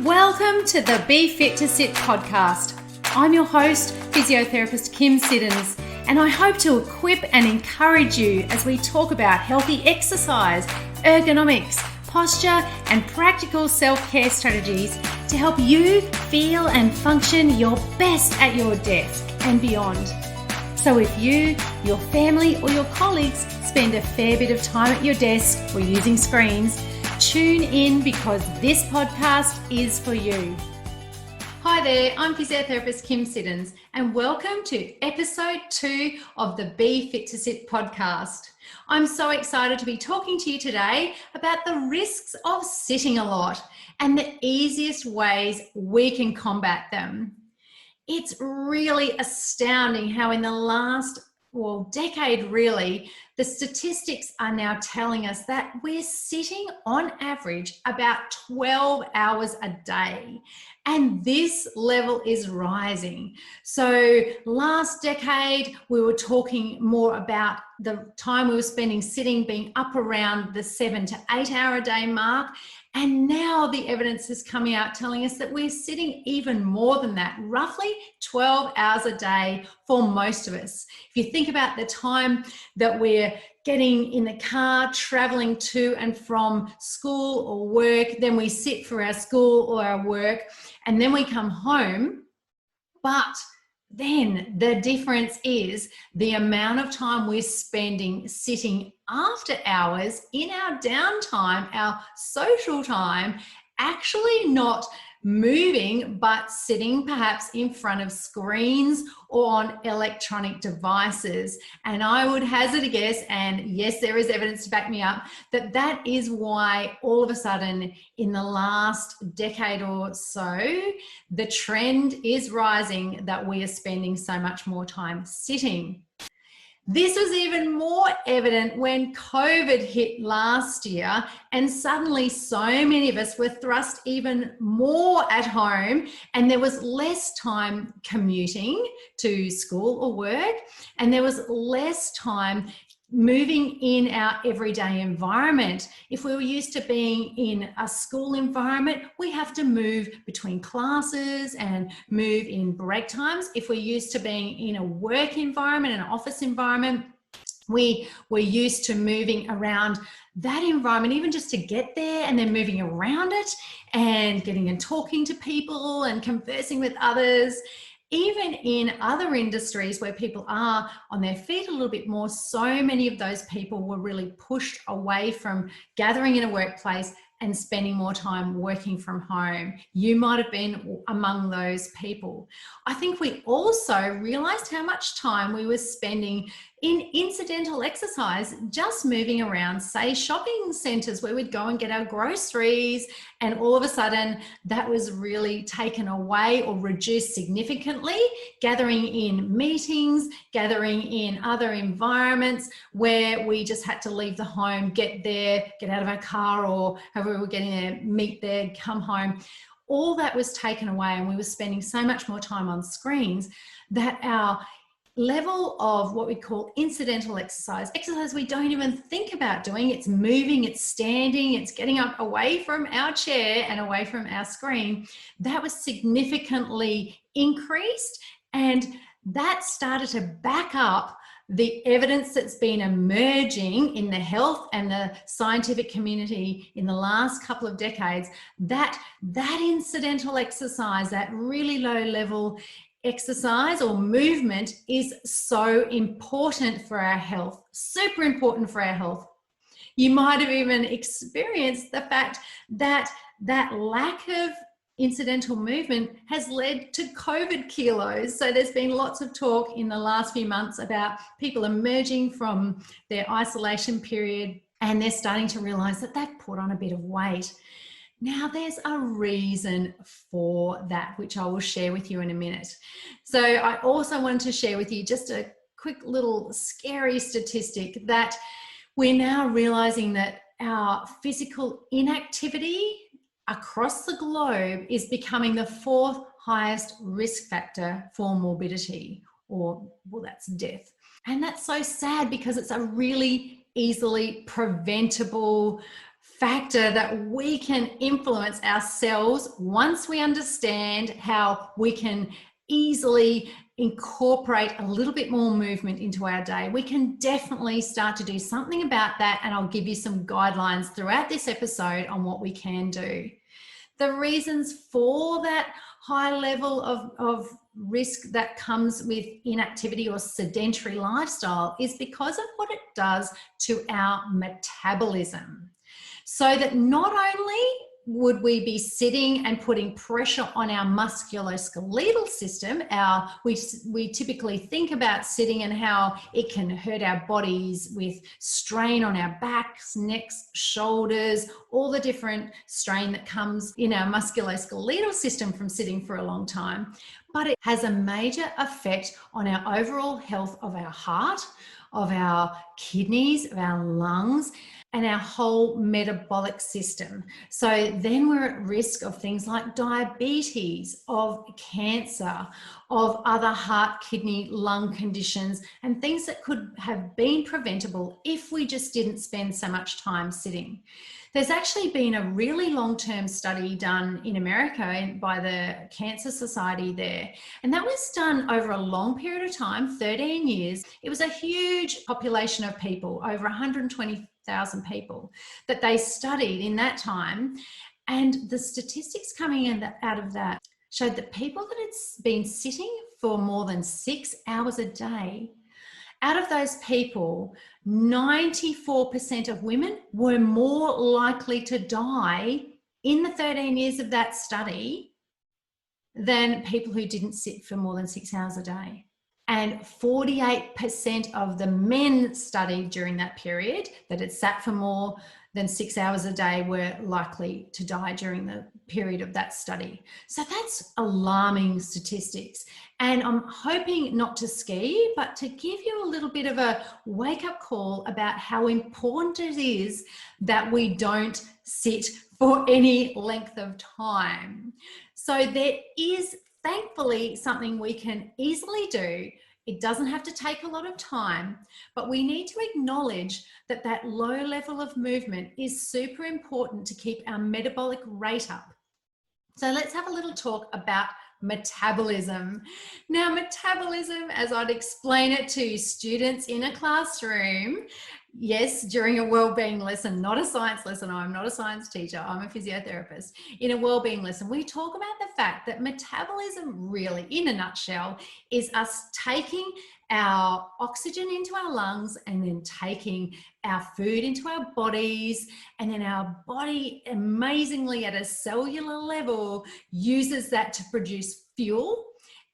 Welcome to the Be Fit to Sit podcast. I'm your host, physiotherapist Kym Siddons, and I hope to equip and encourage you as we talk about healthy exercise, ergonomics, posture, and practical self-care strategies to help you feel and function your best at your desk and beyond. So if you, your family, or your colleagues spend a fair bit of time at your desk or using screens, tune in because this podcast is for you. Hi there, I'm physiotherapist Kym Siddons, and welcome to episode 2 of the Be Fit to Sit podcast. I'm so excited to be talking to you today about the risks of sitting a lot and the easiest ways we can combat them. It's really astounding how in the last decade really, the statistics are now telling us that we're sitting on average about 12 hours a day. And this level is rising. So last decade, we were talking more about the time we were spending sitting being up around the 7 to 8 hour a day mark. And now the evidence is coming out telling us that we're sitting even more than that, roughly 12 hours a day for most of us. If you think about the time that we're getting in the car, traveling to and from school or work, then we sit for our school or our work, and then we come home. But then the difference is the amount of time we're spending sitting after hours in our downtime, our social time, actually not moving, but sitting perhaps in front of screens or on electronic devices. And I would hazard a guess, and yes, there is evidence to back me up, that that is why all of a sudden in the last decade or so, the trend is rising that we are spending so much more time sitting. This was even more evident when COVID hit last year, and suddenly so many of us were thrust even more at home, and there was less time commuting to school or work, and there was less time moving in our everyday environment. If we were used to being in a school environment, we have to move between classes and move in break times. If we're used to being in a work environment, an office environment, we're used to moving around that environment, even just to get there, and then moving around it and getting and talking to people and conversing with others. Even in other industries where people are on their feet a little bit more, so many of those people were really pushed away from gathering in a workplace and spending more time working from home. You might have been among those people. I think we also realized how much time we were spending in incidental exercise, just moving around, say shopping centers where we'd go and get our groceries, and all of a sudden that was really taken away or reduced significantly. Gathering in meetings, gathering in other environments where we just had to leave the home, get there, get out of our car, or however we were getting there, meet there, come home. All that was taken away, and we were spending so much more time on screens that our level of what we call incidental exercise we don't even think about doing. It's moving, it's standing, it's getting up away from our chair and away from our screen. That was significantly increased, and that started to back up the evidence that's been emerging in the health and the scientific community in the last couple of decades, that incidental exercise, that really low level exercise or movement, is so important for our health, super important for our health. You might have even experienced the fact that that lack of incidental movement has led to COVID kilos. So there's been lots of talk in the last few months about people emerging from their isolation period, and they're starting to realize that they've put on a bit of weight. Now, there's a reason for that, which I will share with you in a minute. So I also wanted to share with you just a quick little scary statistic that we're now realizing that our physical inactivity across the globe is becoming the 4th highest risk factor for morbidity, or, well, that's death. And that's so sad because it's a really easily preventable factor that we can influence ourselves once we understand how we can easily incorporate a little bit more movement into our day. We can definitely start to do something about that, and I'll give you some guidelines throughout this episode on what we can do. The reasons for that high level of risk that comes with inactivity or sedentary lifestyle is because of what it does to our metabolism. So that not only would we be sitting and putting pressure on our musculoskeletal system, we typically think about sitting and how it can hurt our bodies with strain on our backs, necks, shoulders, all the different strain that comes in our musculoskeletal system from sitting for a long time. But it has a major effect on our overall health of our heart, of our kidneys, of our lungs, and our whole metabolic system. So then we're at risk of things like diabetes, of cancer, of other heart, kidney, lung conditions, and things that could have been preventable if we just didn't spend so much time sitting. There's actually been a really long-term study done in America by the Cancer Society there, and that was done over a long period of time, 13 years. It was a huge population of people, over 120,000 people that they studied in that time, and the statistics coming out of that showed that people that had been sitting for more than 6 hours a day, out of those people, 94% of women were more likely to die in the 13 years of that study than people who didn't sit for more than 6 hours a day. And 48% of the men studied during that period that had sat for more than 6 hours a day were likely to die during the period of that study. So that's alarming statistics. And I'm hoping not to scare you, but to give you a little bit of a wake-up call about how important it is that we don't sit for any length of time. So there is thankfully something we can easily do. It doesn't have to take a lot of time, but we need to acknowledge that that low level of movement is super important to keep our metabolic rate up. So let's have a little talk about metabolism. Now, metabolism, as I'd explain it to students in a classroom, yes, during a wellbeing lesson, not a science lesson. I'm not a science teacher. I'm a physiotherapist. In a wellbeing lesson, we talk about the fact that metabolism really, in a nutshell, is us taking our oxygen into our lungs and then taking our food into our bodies, and then our body amazingly at a cellular level uses that to produce fuel.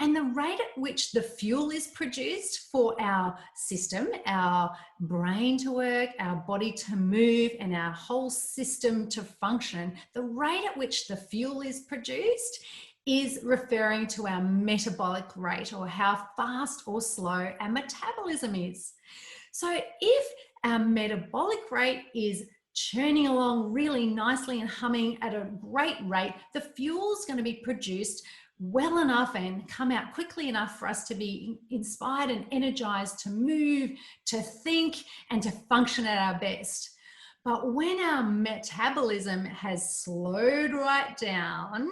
And the rate at which the fuel is produced for our system, our brain to work, our body to move, and our whole system to function, the rate at which the fuel is produced is referring to our metabolic rate, or how fast or slow our metabolism is. So if our metabolic rate is churning along really nicely and humming at a great rate, the fuel is going to be produced well enough and come out quickly enough for us to be inspired and energized to move, to think, and to function at our best. But when our metabolism has slowed right down,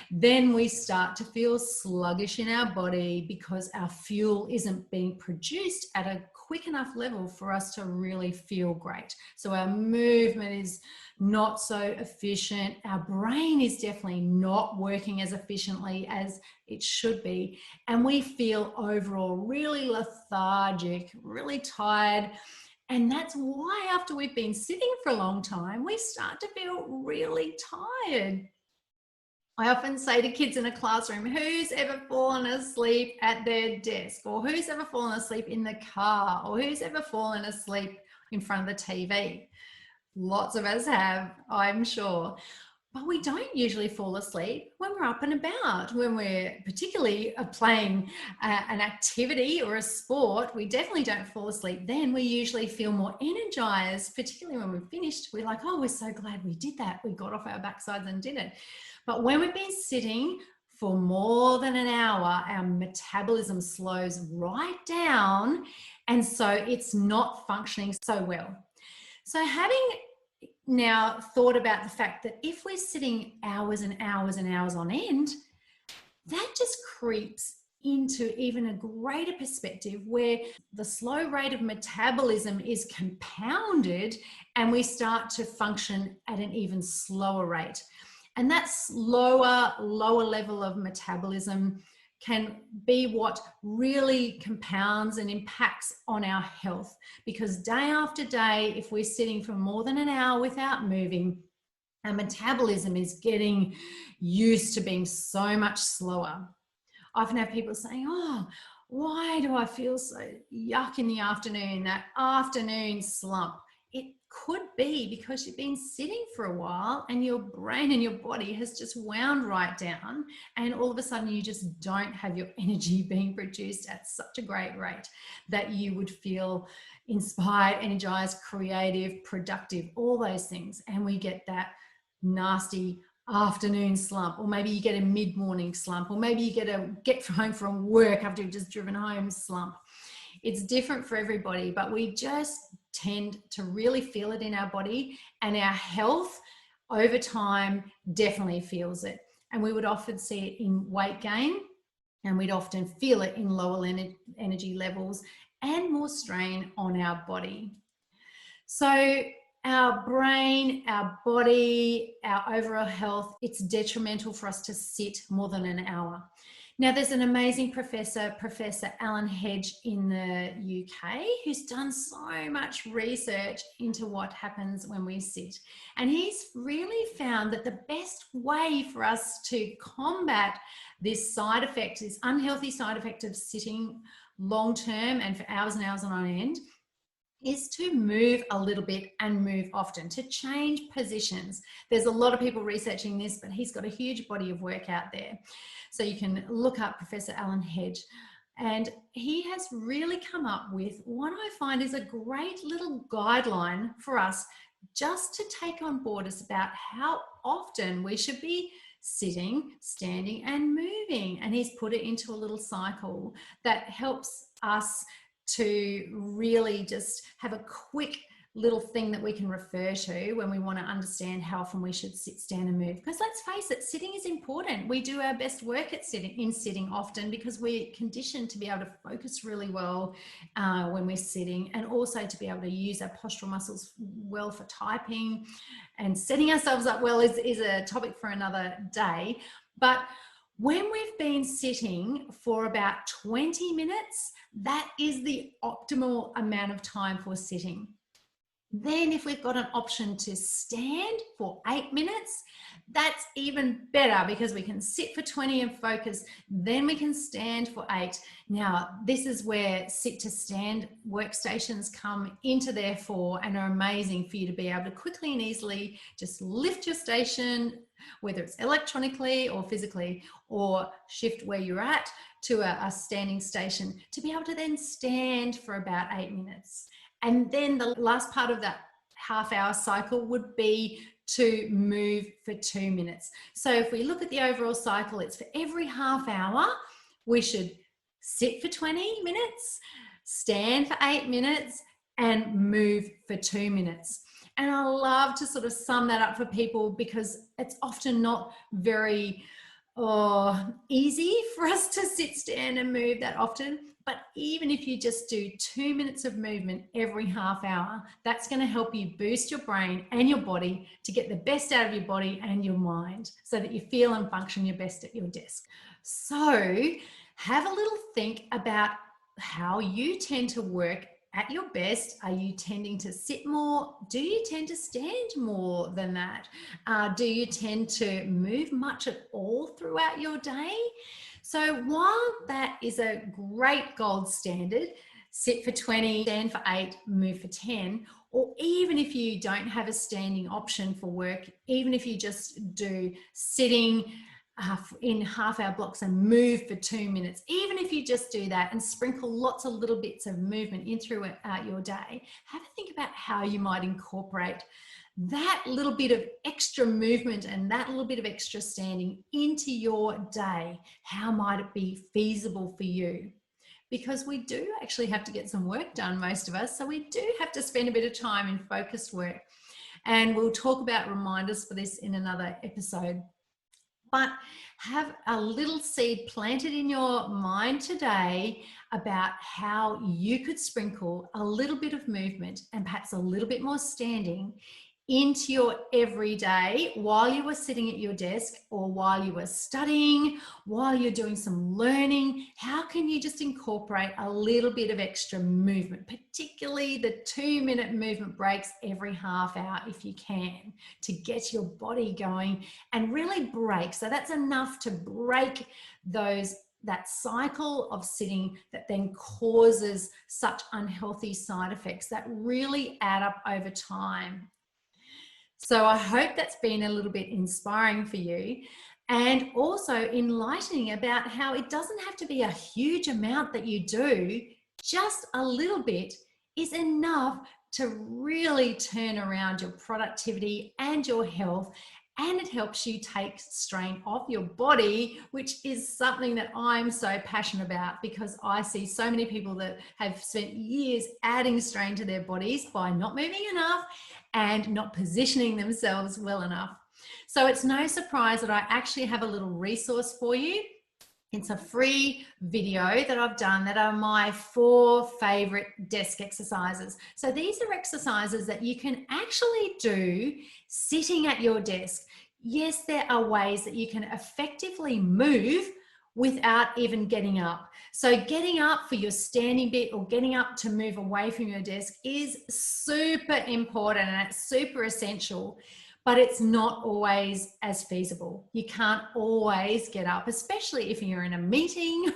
then we start to feel sluggish in our body because our fuel isn't being produced at a quick enough level for us to really feel great. So our movement is not so efficient. Our brain is definitely not working as efficiently as it should be. And we feel overall really lethargic, really tired. And that's why after we've been sitting for a long time, we start to feel really tired. I often say to kids in a classroom, who's ever fallen asleep at their desk? Or who's ever fallen asleep in the car? Or who's ever fallen asleep in front of the TV? Lots of us have, I'm sure. But we don't usually fall asleep when we're up and about. When we're particularly playing an activity or a sport, we definitely don't fall asleep then. We usually feel more energized, particularly when we've finished. We're like, oh, we're so glad we did that. We got off our backsides and did it. But when we've been sitting for more than an hour, our metabolism slows right down. And so it's not functioning so well. So having now thought about the fact that if we're sitting hours and hours and hours on end, that just creeps into even a greater perspective where the slow rate of metabolism is compounded and we start to function at an even slower rate. And that lower level of metabolism can be what really compounds and impacts on our health, because day after day, if we're sitting for more than an hour without moving, our metabolism is getting used to being so much slower. I often have people saying, oh, why do I feel so yuck in the afternoon, that afternoon slump? It could be because you've been sitting for a while and your brain and your body has just wound right down, and all of a sudden you just don't have your energy being produced at such a great rate that you would feel inspired, energized, creative, productive, all those things. And we get that nasty afternoon slump, or maybe you get a mid-morning slump, or maybe you get a get home from work after you've just driven home slump. It's different for everybody, but we just tend to really feel it in our body, and our health over time definitely feels it. And we would often see it in weight gain, and we'd often feel it in lower energy levels and more strain on our body. So our brain, our body, our overall health, it's detrimental for us to sit more than an hour. Now, there's an amazing professor, Professor Alan Hedge in the UK, who's done so much research into what happens when we sit. And he's really found that the best way for us to combat this side effect, this unhealthy side effect of sitting long term and for hours and hours on end, is to move a little bit and move often, to change positions. There's a lot of people researching this, but he's got a huge body of work out there. So you can look up Professor Alan Hedge, and he has really come up with what I find is a great little guideline for us just to take on board us about how often we should be sitting, standing, and moving. And he's put it into a little cycle that helps us to really just have a quick little thing that we can refer to when we want to understand how often we should sit, stand, and move. Because let's face it, sitting is important. We do our best work at sitting often because we're conditioned to be able to focus really well when we're sitting, and also to be able to use our postural muscles well for typing. And setting ourselves up well is a topic for another day. But when we've been sitting for about 20 minutes, that is the optimal amount of time for sitting. Then if we've got an option to stand for 8 minutes, that's even better, because we can sit for 20 and focus, then we can stand for 8. Now, this is where sit to stand workstations come into their fore and are amazing for you to be able to quickly and easily just lift your station, whether it's electronically or physically, or shift where you're at to a standing station, to be able to then stand for about 8 minutes. And then the last part of that half-hour cycle would be to move for 2 minutes. So if we look at the overall cycle, it's for every half hour, we should sit for 20 minutes, stand for 8 minutes, and move for 2 minutes. And I love to sort of sum that up for people, because it's often not very easy for us to sit, stand, and move that often. But even if you just do 2 minutes of movement every half hour, that's going to help you boost your brain and your body to get the best out of your body and your mind, so that you feel and function your best at your desk. So have a little think about how you tend to work at your best. Are you tending to sit more? Do you tend to stand more than that? Do you tend to move much at all throughout your day? So while that is a great gold standard, sit for 20, stand for 8, move for 10, or even if you don't have a standing option for work, even if you just do sitting in half-hour blocks and move for 2 minutes, even if you just do that and sprinkle lots of little bits of movement in throughout your day, have a think about how you might incorporate that little bit of extra movement and that little bit of extra standing into your day. How might it be feasible for you? Because we do actually have to get some work done, most of us, so we do have to spend a bit of time in focused work. And we'll talk about reminders for this in another episode. But have a little seed planted in your mind today about how you could sprinkle a little bit of movement and perhaps a little bit more standing into your everyday while you were sitting at your desk or while you were studying, while you're doing some learning. How can you just incorporate a little bit of extra movement, particularly the 2-minute movement breaks every half hour if you can, to get your body going and really break. So that's enough to break that cycle of sitting that then causes such unhealthy side effects that really add up over time. So I hope that's been a little bit inspiring for you and also enlightening about how it doesn't have to be a huge amount that you do. Just a little bit is enough to really turn around your productivity and your health, and it helps you take strain off your body, which is something that I'm so passionate about because I see so many people that have spent years adding strain to their bodies by not moving enough and not positioning themselves well enough. So it's no surprise that I actually have a little resource for you. It's a free video that I've done that are my 4 favorite desk exercises. So these are exercises that you can actually do sitting at your desk. Yes, there are ways that you can effectively move without even getting up. So getting up for your standing bit or getting up to move away from your desk is super important and it's super essential, but it's not always as feasible. You can't always get up, especially if you're in a meeting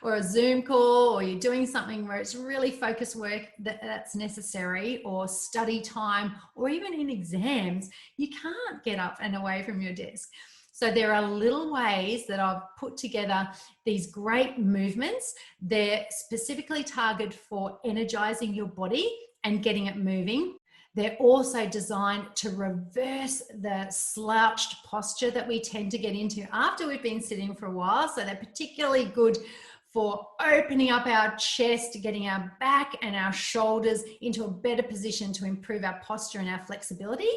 or a Zoom call, or you're doing something where it's really focused work that's necessary, or study time, or even in exams. You can't get up and away from your desk. So there are little ways that I've put together these great movements. They're specifically targeted for energizing your body and getting it moving. They're also designed to reverse the slouched posture that we tend to get into after we've been sitting for a while. So they're particularly good for opening up our chest, getting our back and our shoulders into a better position to improve our posture and our flexibility.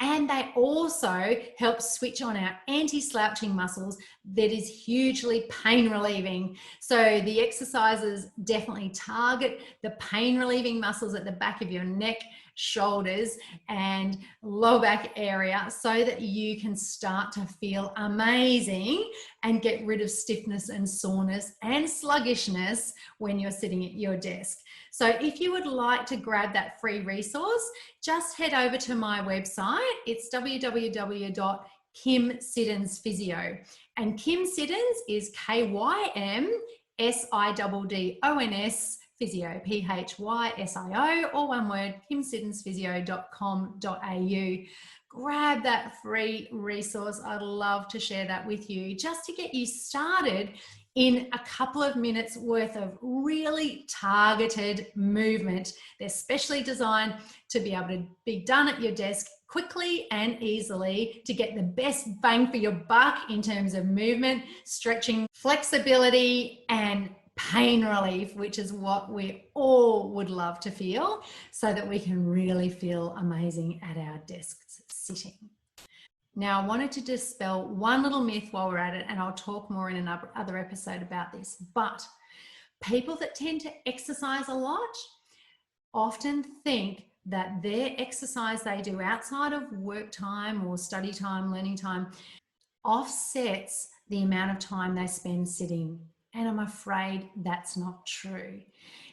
And they also help switch on our anti-slouching muscles that is hugely pain relieving. So the exercises definitely target the pain relieving muscles at the back of your neck, shoulders and lower back area so that you can start to feel amazing and get rid of stiffness and soreness and sluggishness when you're sitting at your desk. So if you would like to grab that free resource, just head over to my website. It's www.KymSiddonsPhysio. And Kym Siddons is KymSiddons Physio, PHYSIO, all one word, KymSiddonsPhysio.com.au. Grab that free resource. I'd love to share that with you just to get you started in a couple of minutes worth of really targeted movement. They're specially designed to be able to be done at your desk quickly and easily to get the best bang for your buck in terms of movement, stretching, flexibility, and pain relief, which is what we all would love to feel so that we can really feel amazing at our desks sitting. Now, I wanted to dispel one little myth while we're at it, and I'll talk more in another episode about this, but people that tend to exercise a lot often think that their exercise they do outside of work time or study time, learning time, offsets the amount of time they spend sitting. And I'm afraid that's not true.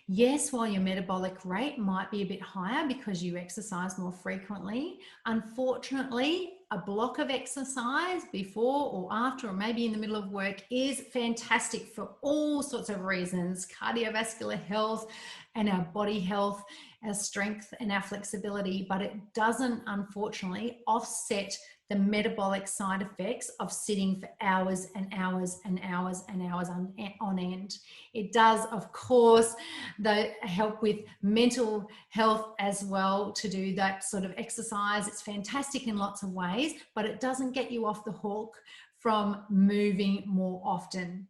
Yes, while your metabolic rate might be a bit higher because you exercise more frequently, unfortunately, a block of exercise before or after or maybe in the middle of work is fantastic for all sorts of reasons: cardiovascular health and our body health, our strength and our flexibility, but it doesn't unfortunately offset the metabolic side effects of sitting for hours and hours and hours and hours on end. It does, of course, help with mental health as well to do that sort of exercise. It's fantastic in lots of ways, but it doesn't get you off the hook from moving more often.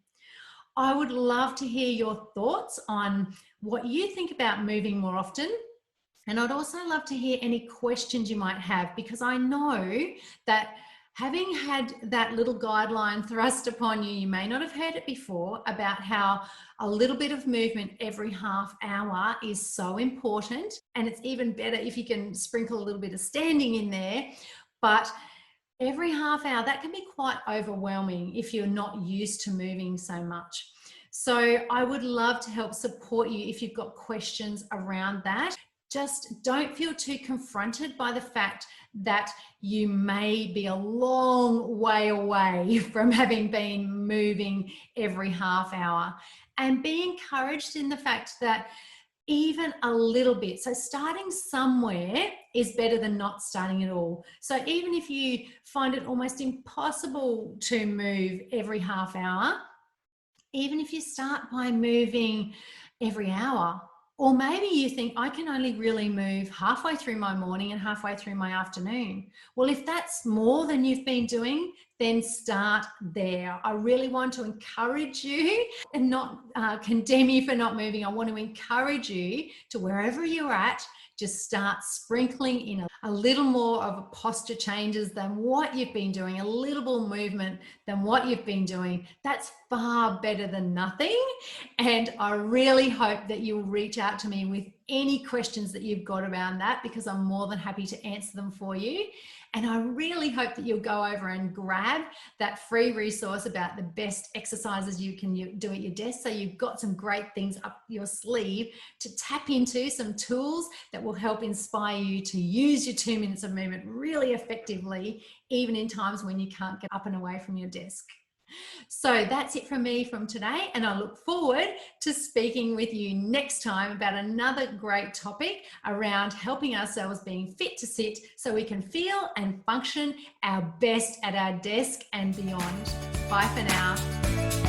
I would love to hear your thoughts on what you think about moving more often. And I'd also love to hear any questions you might have, because I know that having had that little guideline thrust upon you, you may not have heard it before, about how a little bit of movement every half hour is so important. And it's even better if you can sprinkle a little bit of standing in there. But every half hour, that can be quite overwhelming if you're not used to moving so much. So I would love to help support you if you've got questions around that. Just don't feel too confronted by the fact that you may be a long way away from having been moving every half hour, and be encouraged in the fact that even a little bit, so starting somewhere is better than not starting at all. So even if you find it almost impossible to move every half hour, even if you start by moving every hour, or maybe you think, I can only really move halfway through my morning and halfway through my afternoon. Well, if that's more than you've been doing, then start there. I really want to encourage you and not condemn you for not moving. I want to encourage you to, wherever you're at, just start sprinkling in a little more of a posture changes than what you've been doing, a little more movement than what you've been doing. That's far better than nothing. And I really hope that you'll reach out to me with any questions that you've got around that, because I'm more than happy to answer them for you. And I really hope that you'll go over and grab that free resource about the best exercises you can do at your desk. So you've got some great things up your sleeve to tap into, some tools that will help inspire you to use your 2 minutes of movement really effectively, even in times when you can't get up and away from your desk. So that's it from me from today, and I look forward to speaking with you next time about another great topic around helping ourselves being fit to sit so we can feel and function our best at our desk and beyond. Bye for now.